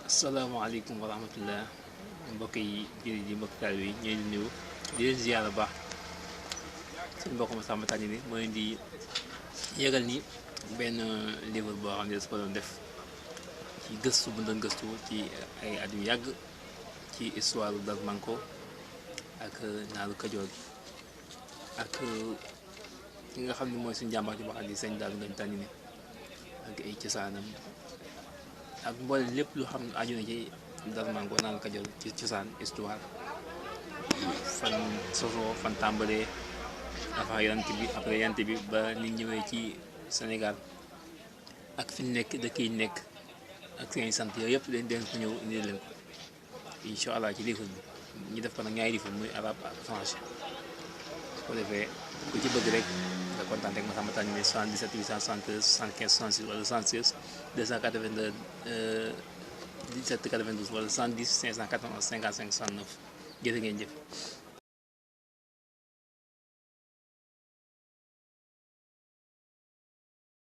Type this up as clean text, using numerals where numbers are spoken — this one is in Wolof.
asalaamaaleykum wa rahmatullah mbokk yi jëri di mbokk taal bi ñooy nuyu di leen ziyaara baax seen mbokk ma Samba Tànni ni moo leen di yëgal ni benn livre boo xam ne dafa doon def ci gëstu bu doon gëstu ci ay at yu yàgg ci histoire Darmanko ak naaru Kajoor gi ak ki nga xam ne mooy suñu jàmbaar ci wax di sëñ Daaru Ngagne Tànni ni ak ay cosaanam ak mboole lépp lu xam ne aju na ci Darmanko naaru Kajoor ci cosaan histoire fan sosoo fan tàmbalee avant yonent bi après yonent bi ba ni ñëwee ci Sénégal ak fi nekk dëkk yi nekk ak seen sant yooyu yëpp leen den ko ñëw indi leen ko incha allah ci livre bi ñu def ko nag ñaari livre muy arabe ak français ko defee ku ci bëgg rek nga kontaan rek ma Samba Tànni ne 77 873 75 66 wala 76 282 17 92 wala 110 591 55 69 jërë ngeen jëf